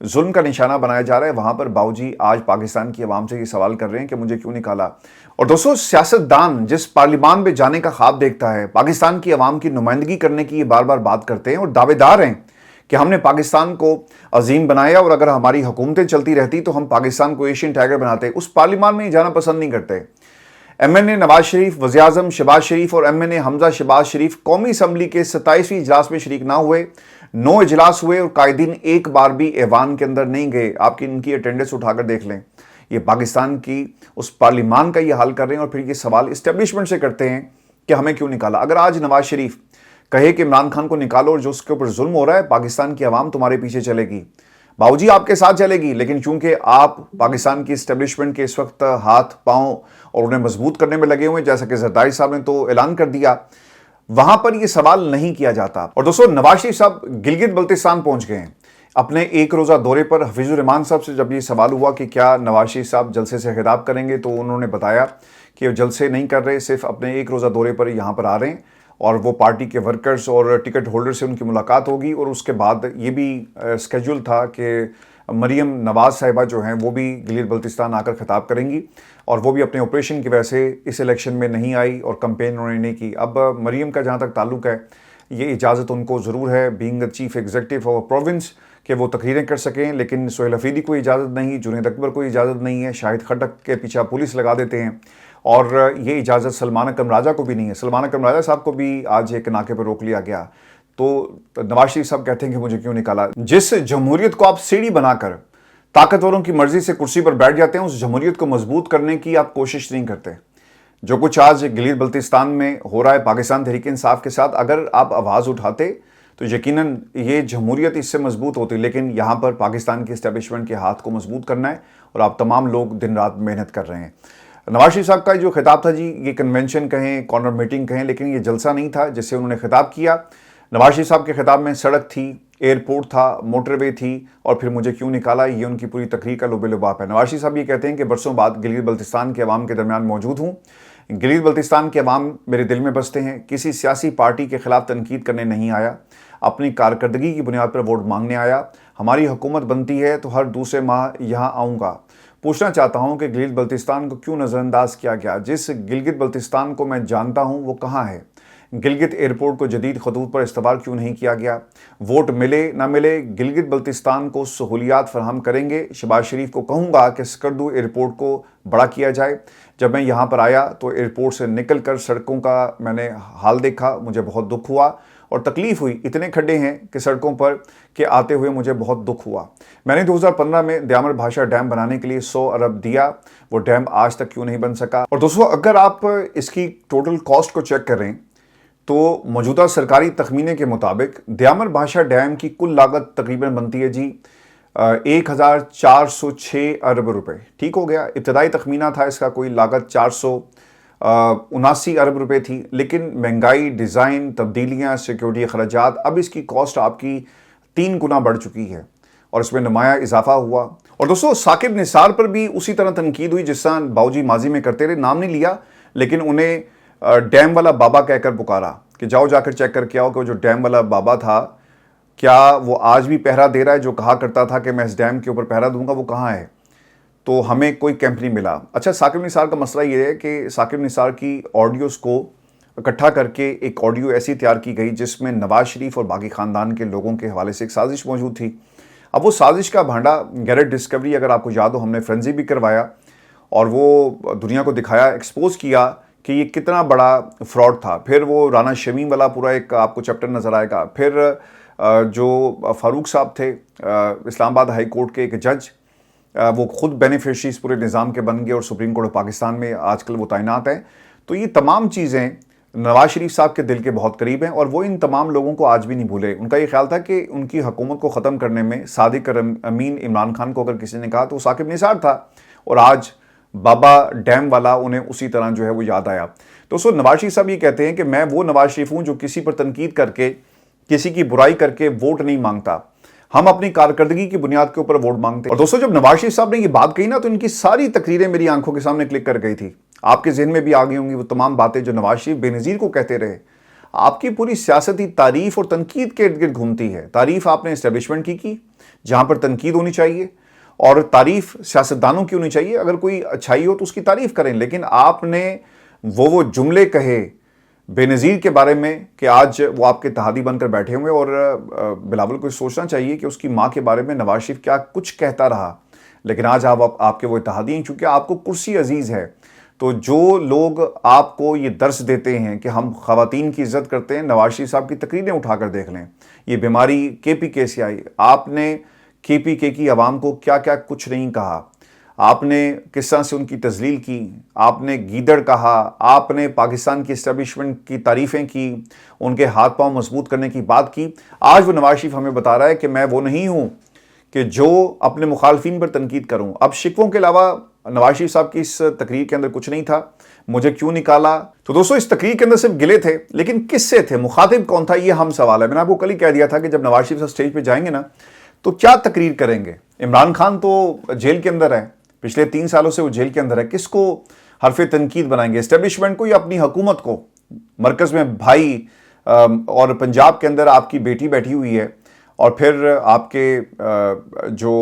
ظلم کا نشانہ بنایا جا رہا ہے، وہاں پر باؤجی آج پاکستان کی عوام سے یہ سوال کر رہے ہیں کہ مجھے کیوں نکالا۔ اور دوستو، سیاستدان جس پارلیمان میں جانے کا خواب دیکھتا ہے، پاکستان کی عوام کی نمائندگی کرنے کی یہ بار بار بات کرتے ہیں اور دعوے دار ہیں کہ ہم نے پاکستان کو عظیم بنایا اور اگر ہماری حکومتیں چلتی رہتی تو ہم پاکستان کو ایشین ٹائگر بناتے، اس پارلیمان میں جانا پسند نہیں کرتے۔ ایم این اے نواز شریف، وزیر اعظم شہباز شریف اور ایم این اے حمزہ شہباز شریف قومی اسمبلی کے 27ویں اجلاس میں شریک نہ ہوئے، 9 اجلاس ہوئے اور قائدین ایک بار بھی ایوان کے اندر نہیں گئے۔ آپ ان کی اٹینڈنس اٹھا کر دیکھ لیں۔ یہ پاکستان کی اس پارلیمان کا یہ حال کر رہے ہیں اور پھر یہ سوال اسٹیبلشمنٹ سے کرتے ہیں کہ ہمیں کیوں نکالا۔ اگر آج نواز شریف کہے کہ عمران خان کو نکالو اور جو اس کے اوپر ظلم ہو رہا ہے، پاکستان کی عوام تمہارے پیچھے چلے گی، باؤجی آپ کے ساتھ چلے گی، لیکن چونکہ آپ پاکستان کی اسٹیبلشمنٹ کے اس وقت ہاتھ پاؤں اور انہیں مضبوط کرنے میں لگے ہوئے ہیں، جیسا کہ زرداری صاحب نے تو اعلان کر دیا، وہاں پر یہ سوال نہیں کیا جاتا۔ اور دوستو، نواز شریف صاحب گلگت بلتستان پہنچ گئے ہیں اپنے ایک روزہ دورے پر۔ حفیظ الرحمان صاحب سے جب یہ سوال ہوا کہ کیا نواز شریف صاحب جلسے سے خطاب کریں گے تو انہوں نے بتایا کہ وہ جلسے نہیں کر رہے، صرف اپنے ایک روزہ دورے پر یہاں پر آ رہے ہیں اور وہ پارٹی کے ورکرز اور ٹکٹ ہولڈر سے ان کی ملاقات ہوگی، اور اس کے بعد یہ بھی اسکیجول تھا کہ مریم نواز صاحبہ جو ہیں وہ بھی گلگت بلتستان آ کر خطاب کریں گی، اور وہ بھی اپنے آپریشن کی وجہ سے اس الیکشن میں نہیں آئی اور کمپین انہوں نے نہیں کی۔ اب مریم کا جہاں تک تعلق ہے، یہ اجازت ان کو ضرور ہے being chief executive of province کہ وہ تقریریں کر سکیں، لیکن سہیل حفیظی کو اجازت نہیں، جنید اکبر کو اجازت نہیں ہے، شاہد خٹک کے پیچھے پولیس لگا دیتے ہیں، اور یہ اجازت سلمان اکرم راجہ کو بھی نہیں ہے۔ سلمان اکرم راجہ صاحب کو بھی آج ایک ناکے پر روک لیا گیا۔ تو نواز شریف صاحب کہتے ہیں کہ مجھے کیوں نکالا۔ جس جمہوریت کو آپ سیڑھی بنا کر طاقتوروں کی مرضی سے کرسی پر بیٹھ جاتے ہیں، اس جمہوریت کو مضبوط کرنے کی آپ کوشش نہیں کرتے۔ جو کچھ آج گلگت بلتستان میں ہو رہا ہے پاکستان تحریک انصاف کے ساتھ، اگر آپ آواز اٹھاتے تو یقیناً یہ جمہوریت اس سے مضبوط ہوتی، لیکن یہاں پر پاکستان کی اسٹیبلشمنٹ کے ہاتھ کو مضبوط کرنا ہے اور آپ تمام لوگ دن رات محنت کر رہے ہیں۔ نواز شریف صاحب کا جو خطاب تھا جی، یہ کنونشن کہیں، کارنر میٹنگ کہیں، لیکن یہ جلسہ نہیں تھا جس سے انہوں نے خطاب کیا۔ نواز شریف صاحب کے خطاب میں سڑک تھی، ایئرپورٹ تھا، موٹر وے تھی، اور پھر مجھے کیوں نکالا، یہ ان کی پوری تقریر کا لب لباب ہے۔ نواز شریف صاحب یہ کہتے ہیں کہ برسوں بعد گلگت بلتستان کے عوام کے درمیان موجود ہوں۔ گلگت بلتستان کے عوام میرے دل میں بستے ہیں، کسی سیاسی پارٹی کے خلاف تنقید کرنے نہیں آیا، اپنی کارکردگی کی بنیاد پر ووٹ مانگنے آیا۔ ہماری حکومت بنتی ہے تو ہر دوسرے ماہ یہاں آؤں گا۔ پوچھنا چاہتا ہوں کہ گلگت بلتستان کو کیوں نظر انداز کیا گیا؟ جس گلگت بلتستان کو میں جانتا ہوں وہ کہاں ہے؟ گلگت ایئرپورٹ کو جدید خطوط پر استوار کیوں نہیں کیا گیا؟ ووٹ ملے نہ ملے، گلگت بلتستان کو سہولیات فراہم کریں گے۔ شہباز شریف کو کہوں گا کہ سکردو ایئرپورٹ کو بڑا کیا جائے۔ جب میں یہاں پر آیا تو ایئرپورٹ سے نکل کر سڑکوں کا میں نے حال دیکھا، مجھے بہت دکھ ہوا اور تکلیف ہوئی۔ اتنے کھڈے ہیں کہ سڑکوں پر کہ آتے ہوئے مجھے بہت دکھ ہوا۔ میں نے 2015 میں دیامر بھاشا ڈیم بنانے کے لیے 100 ارب دیا، وہ ڈیم آج تک کیوں نہیں بن سکا؟ اور دوستو، اگر آپ اس کی ٹوٹل کاسٹ کو چیک کریں تو موجودہ سرکاری تخمینے کے مطابق دیامر بھاشا ڈیم کی کل لاگت تقریباً بنتی ہے جی 1406 ارب روپے۔ ٹھیک ہو گیا، ابتدائی تخمینہ تھا اس کا کوئی لاگت 479 ارب روپے تھی، لیکن مہنگائی، ڈیزائن، تبدیلیاں، سیکیورٹی اخراجات، اب اس کی کاسٹ آپ کی 3 گنا بڑھ چکی ہے اور اس میں نمایاں اضافہ ہوا۔ اور دوستو، ثاقب نثار پر بھی اسی طرح تنقید ہوئی جس طرح باؤجی ماضی میں کرتے رہے، نام نہیں لیا، لیکن انہیں ڈیم والا بابا کہہ کر پکارا کہ جاؤ جا کر چیک کر کے آؤ کہ وہ جو ڈیم والا بابا تھا کیا وہ آج بھی پہرا دے رہا ہے، جو کہا کرتا تھا کہ میں اس ڈیم کے اوپر پہرا دوں گا، وہ کہاں ہے؟ تو ہمیں کوئی کیمپ نہیں ملا۔ اچھا، ثاقب نثار کا مسئلہ یہ ہے کہ ثاقب نثار کی آڈیوز کو اکٹھا کر کے ایک آڈیو ایسی تیار کی گئی جس میں نواز شریف اور باقی خاندان کے لوگوں کے حوالے سے ایک سازش موجود تھی۔ اب وہ سازش کا بھانڈا گیرٹ ڈسکوری، اگر آپ کو یاد ہو، ہم نے فرنزی بھی کروایا اور وہ دنیا کو دکھایا، ایکسپوز کیا کہ یہ کتنا بڑا فراڈ تھا۔ پھر وہ رانا شمیم والا پورا ایک آپ کو چیپٹر نظر آئے گا۔ پھر جو فاروق صاحب تھے اسلام آباد ہائی کورٹ کے ایک جج، وہ خود بینیفیشری اس پورے نظام کے بن گئے اور سپریم کورٹ پاکستان میں آج کل وہ تعینات ہیں۔ تو یہ تمام چیزیں نواز شریف صاحب کے دل کے بہت قریب ہیں اور وہ ان تمام لوگوں کو آج بھی نہیں بھولے۔ ان کا یہ خیال تھا کہ ان کی حکومت کو ختم کرنے میں صادق امین عمران خان کو اگر کسی نے کہا تو ثاقب نثار تھا، اور آج بابا ڈیم والا انہیں اسی طرح جو ہے وہ یاد آیا۔ تو سو نواز شریف صاحب یہ کہتے ہیں کہ میں وہ نواز شریف ہوں جو کسی پر تنقید کر کے، کسی کی برائی کر کے ووٹ نہیں مانگتا، ہم اپنی کارکردگی کی بنیاد کے اوپر ووٹ مانگتے ہیں۔ اور دوستو، جب نواز شریف صاحب نے یہ بات کہی نا تو ان کی ساری تقریریں میری آنکھوں کے سامنے کلک کر گئی تھی۔ آپ کے ذہن میں بھی آ گئی ہوں گی وہ تمام باتیں جو نواز شریف بے نظیر کو کہتے رہے۔ آپ کی پوری سیاستی تعریف اور تنقید کے ارد گرد گھومتی ہے۔ تعریف آپ نے اسٹیبلشمنٹ کی جہاں پر تنقید ہونی چاہیے، اور تعریف سیاستدانوں کی ہونی چاہیے۔ اگر کوئی اچھائی ہو تو اس کی تعریف کریں، لیکن آپ نے وہ جملے کہے بے نظیر کے بارے میں کہ آج وہ آپ کے اتحادی بن کر بیٹھے ہوئے، اور بلاول کو سوچنا چاہیے کہ اس کی ماں کے بارے میں نواز شریف کیا کچھ کہتا رہا، لیکن آج آپ کے وہ اتحادی ہیں۔ چونکہ آپ کو کرسی عزیز ہے، تو جو لوگ آپ کو یہ درس دیتے ہیں کہ ہم خواتین کی عزت کرتے ہیں، نواز شریف صاحب کی تقریریں اٹھا کر دیکھ لیں۔ یہ بیماری کے پی کے سے آئی۔ آپ نے کے پی کے کی عوام کو کیا کیا کچھ نہیں کہا، آپ نے کس طرح سے ان کی تذلیل کی، آپ نے گیدڑ کہا، آپ نے پاکستان کی اسٹیبلشمنٹ کی تعریفیں کی، ان کے ہاتھ پاؤں مضبوط کرنے کی بات کی۔ آج وہ نواز شریف ہمیں بتا رہا ہے کہ میں وہ نہیں ہوں کہ جو اپنے مخالفین پر تنقید کروں۔ اب شکووں کے علاوہ نواز شریف صاحب کی اس تقریر کے اندر کچھ نہیں تھا۔ مجھے کیوں نکالا؟ تو دوستو اس تقریر کے اندر صرف گلے تھے، لیکن کس سے تھے؟ مخاطب کون تھا؟ یہ ہم سوال ہے۔ میں نے آپ کو کل ہی کہہ دیا تھا کہ جب نواز شریف صاحب سٹیج پہ جائیں گے نا تو کیا تقریر کریں گے؟ عمران خان تو جیل کے اندر ہے، پچھلے 3 سالوں سے وہ جیل کے اندر ہے۔ کس کو حرف تنقید بنائیں گے؟ اسٹیبلشمنٹ کو یا اپنی حکومت کو؟ مرکز میں بھائی اور پنجاب کے اندر آپ کی بیٹی بیٹھی ہوئی ہے، اور پھر آپ کے جو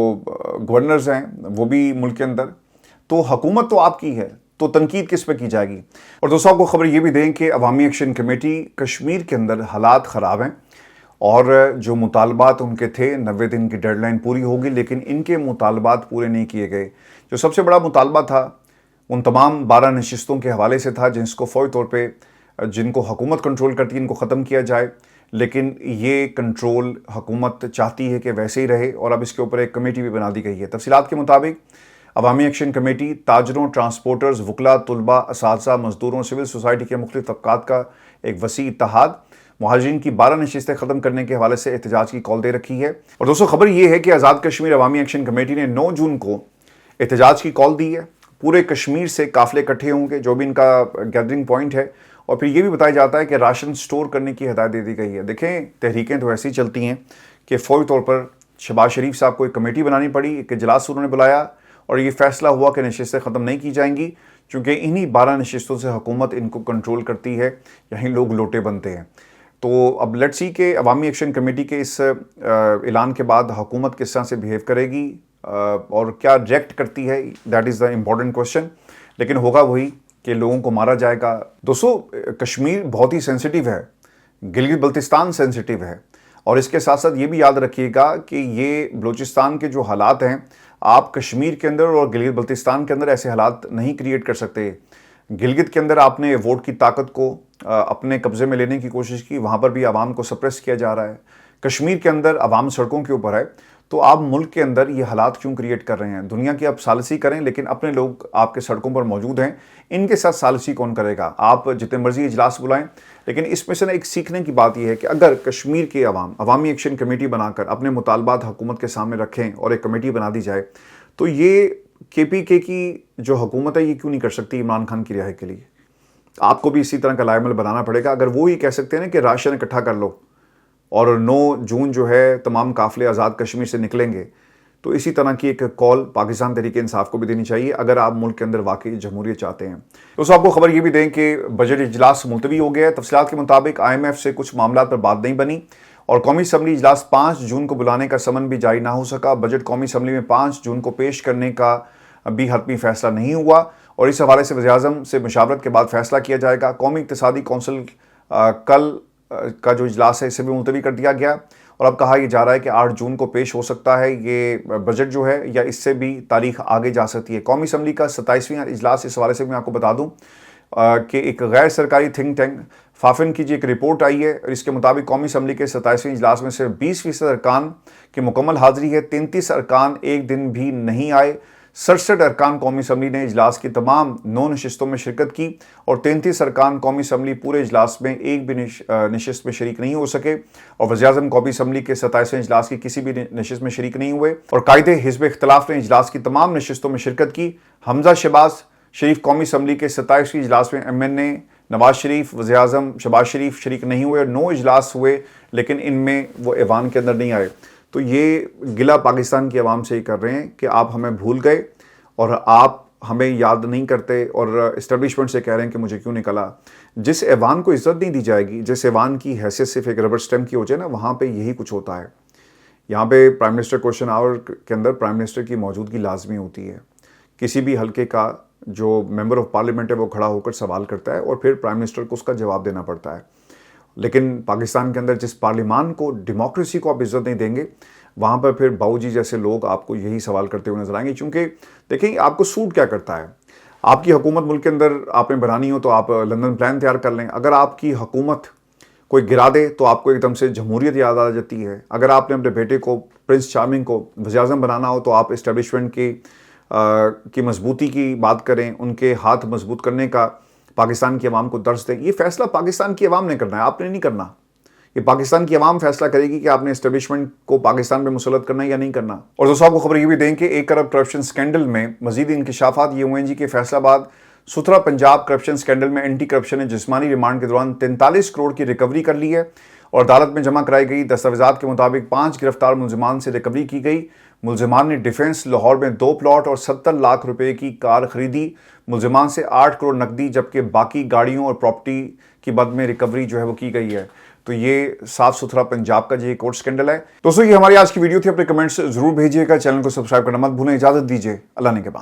گورنرز ہیں وہ بھی ملک کے اندر، تو حکومت تو آپ کی ہے، تو تنقید کس پہ کی جائے گی؟ اور دوستوں آپ کو خبر یہ بھی دیں کہ عوامی ایکشن کمیٹی کشمیر کے اندر حالات خراب ہیں، اور جو مطالبات ان کے تھے 90 دن کی ڈیڈ لائن پوری ہوگی، لیکن ان کے مطالبات پورے نہیں کیے گئے۔ جو سب سے بڑا مطالبہ تھا ان تمام 12 نشستوں کے حوالے سے تھا، جن کو فوری طور پہ جن کو حکومت کنٹرول کرتی ہے ان کو ختم کیا جائے، لیکن یہ کنٹرول حکومت چاہتی ہے کہ ویسے ہی رہے، اور اب اس کے اوپر ایک کمیٹی بھی بنا دی گئی ہے۔ تفصیلات کے مطابق عوامی ایکشن کمیٹی تاجروں، ٹرانسپورٹرز، وکلاء، طلباء، اساتذہ، مزدوروں، سول سوسائٹی کے مختلف طبقات کا ایک وسیع اتحاد مہاجرین کی 12 نشستیں ختم کرنے کے حوالے سے احتجاج کی کال دے رکھی ہے۔ اور دوستو خبر یہ ہے کہ آزاد کشمیر عوامی ایکشن کمیٹی نے 9 جون کو احتجاج کی کال دی ہے۔ پورے کشمیر سے قافلے اکٹھے ہوں گے، جو بھی ان کا گیدرنگ پوائنٹ ہے، اور پھر یہ بھی بتایا جاتا ہے کہ راشن سٹور کرنے کی ہدایت دے دی گئی ہے۔ دیکھیں تحریکیں تو ایسی چلتی ہیں کہ فوری طور پر شہباز شریف صاحب کو ایک کمیٹی بنانی پڑی، ایک اجلاس انہوں نے بلایا، اور یہ فیصلہ ہوا کہ نشستیں ختم نہیں کی جائیں گی، چونکہ انہی 12 نشستوں سے حکومت ان کو کنٹرول کرتی ہے، یہیں لوگ لوٹے بنتے ہیں۔ تو اب لیٹس سی کہ عوامی ایکشن کمیٹی کے اس اعلان کے بعد حکومت کس طرح سے بیہیو کرے گی اور کیا ریئیکٹ کرتی ہے، that is the important question. لیکن ہوگا وہی کہ لوگوں کو مارا جائے گا۔ دوستو کشمیر بہت ہی سینسٹیو ہے، گلگت بلتستان سینسٹیو ہے، اور اس کے ساتھ ساتھ یہ بھی یاد رکھیے گا کہ یہ بلوچستان کے جو حالات ہیں، آپ کشمیر کے اندر اور گلگت بلتستان کے اندر ایسے حالات نہیں کریٹ کر سکتے۔ گلگت کے اندر آپ نے ووٹ کی طاقت کو اپنے قبضے میں لینے کی کوشش کی، وہاں پر بھی عوام کو سپریس کیا جا رہا ہے۔ کشمیر کے اندر عوام سڑکوں کے اوپر ہے، تو آپ ملک کے اندر یہ حالات کیوں کریٹ کر رہے ہیں؟ دنیا کی آپ ثالثی کریں، لیکن اپنے لوگ آپ کے سڑکوں پر موجود ہیں، ان کے ساتھ ثالثی کون کرے گا؟ آپ جتنے مرضی اجلاس بلائیں، لیکن اس میں سے ایک سیکھنے کی بات یہ ہے کہ اگر کشمیر کے عوامی ایکشن کمیٹی بنا کر اپنے مطالبات حکومت کے سامنے رکھیں اور ایک کمیٹی بنا دی جائے، تو یہ کے پی کے کی جو حکومت ہے یہ کیوں نہیں کر سکتی عمران خان کی رہائی کے لیے؟ آپ کو بھی اسی طرح کا لائے عمل بنانا پڑے گا۔ اگر وہ ہی کہہ سکتے ہیں کہ راشن اکٹھا کر لو، اور 9 جون جو ہے تمام قافلے آزاد کشمیر سے نکلیں گے، تو اسی طرح کی ایک کال پاکستان تحریک انصاف کو بھی دینی چاہیے اگر آپ ملک کے اندر واقعی جمہوریت چاہتے ہیں۔ تو آپ کو خبر یہ بھی دیں کہ بجٹ اجلاس ملتوی ہو گیا ہے۔ تفصیلات کے مطابق IMF سے کچھ معاملات پر بات نہیں بنی، اور قومی اسمبلی اجلاس 5 جون کو بلانے کا سمن بھی جاری نہ ہو سکا۔ بجٹ قومی اسمبلی میں 5 جون کو پیش کرنے کا بھی حتمی فیصلہ نہیں ہوا، اور اس حوالے سے وزیر اعظم سے مشاورت کے بعد فیصلہ کیا جائے گا۔ قومی اقتصادی کونسل کل کا جو اجلاس ہے اسے بھی ملتوی کر دیا گیا، اور اب کہا یہ جا رہا ہے کہ 8 جون کو پیش ہو سکتا ہے یہ بجٹ جو ہے، یا اس سے بھی تاریخ آگے جا سکتی ہے۔ قومی اسمبلی کا 27واں اجلاس، اس حوالے سے میں آپ کو بتا دوں کہ ایک غیر سرکاری تھنک ٹینک فافن کی ایک رپورٹ آئی ہے، اور اس کے مطابق قومی اسمبلی کے 27ویں اجلاس میں صرف 20% ارکان کی مکمل حاضری ہے۔ 33 ارکان ایک دن بھی نہیں آئے۔ 67 ارکان قومی اسمبلی نے اجلاس کی تمام 9 نشستوں میں شرکت کی، اور 33 ارکان قومی اسمبلی پورے اجلاس میں ایک بھی نشست میں شریک نہیں ہو سکے، اور وزیر اعظم قومی اسمبلی کے 27ویں اجلاس کی کسی بھی نشست میں شریک نہیں ہوئے۔ اور قائد حزب اختلاف نے اجلاس کی تمام نشستوں میں شرکت کی۔ حمزہ شہباز شریف قومی اسمبلی کے 27ویں اجلاس میں MNA نواز شریف، وزیر اعظم شہباز شریف شریک نہیں ہوئے، اور 9 اجلاس ہوئے لیکن ان میں وہ ایوان کے اندر نہیں آئے۔ تو یہ گلہ پاکستان کی عوام سے ہی کر رہے ہیں کہ آپ ہمیں بھول گئے، اور آپ ہمیں یاد نہیں کرتے اور اسٹیبلشمنٹ سے کہہ رہے ہیں کہ مجھے کیوں نکلا. جس ایوان کو عزت نہیں دی جائے گی، جس ایوان کی حیثیت صرف ایک ربر سٹیمپ کی ہو جائے نا، وہاں پہ یہی کچھ ہوتا ہے. یہاں پہ پرائم منسٹر کوشچن آور کے اندر پرائم منسٹر کی موجودگی لازمی ہوتی ہے. کسی بھی حلقے کا جو ممبر آف پارلیمنٹ ہے وہ کھڑا ہو کر سوال کرتا ہے اور پھر پرائم منسٹر کو اس کا جواب دینا پڑتا ہے. لیکن پاکستان کے اندر جس پارلیمان کو، ڈیموکریسی کو آپ عزت نہیں دیں گے، وہاں پر پھر باؤ جی جیسے لوگ آپ کو یہی سوال کرتے ہوئے نظر آئیں گے. چونکہ دیکھیں آپ کو سوٹ کیا کرتا ہے. آپ کی حکومت ملک کے اندر آپ نے بنانی ہو تو آپ لندن پلان تیار کر لیں. اگر آپ کی حکومت کوئی گرا دے تو آپ کو ایک دم سے جمہوریت یاد آ جاتی ہے. اگر آپ نے اپنے بیٹے کو، پرنس چارمنگ کو وزیر اعظم بنانا ہو تو آپ اسٹیبلشمنٹ کی مضبوطی کی بات کریں، ان کے ہاتھ مضبوط کرنے کا پاکستان کی عوام کو درس دیں. یہ فیصلہ پاکستان کی عوام نے کرنا ہے، آپ نے نہیں کرنا. یہ پاکستان کی عوام فیصلہ کرے گی کہ آپ نے اسٹیبلشمنٹ کو پاکستان پہ مسلط کرنا ہے یا نہیں کرنا. اور دوستوں آپ کو خبر یہ بھی دیں کہ 1 ارب کرپشن سکینڈل میں مزید انکشافات یہ ہوئے ہیں جی کہ فیصل آباد ستھرا پنجاب کرپشن سکینڈل میں اینٹی کرپشن نے جسمانی ریمانڈ کے دوران 43 کروڑ کی ریکوری کر لی ہے اور عدالت میں جمع کرائی گئی دستاویزات کے مطابق 5 گرفتار ملزمان سے ریکوری کی گئی. ملزمان نے ڈیفنس لاہور میں 2 پلاٹ اور 70 لاکھ روپے کی کار خریدی. ملزمان سے 8 کروڑ نقدی جبکہ باقی گاڑیوں اور پراپرٹی کی بد میں ریکوری جو ہے وہ کی گئی ہے. تو یہ صاف ستھرا پنجاب کا جو ایک اور سکینڈل ہے. دوستوں یہ ہماری آج کی ویڈیو تھی. اپنے کمنٹس ضرور بھیجیے گا. چینل کو سبسکرائب کرنا مت بھولیں. اجازت دیجیے. اللہ نے کے بعد.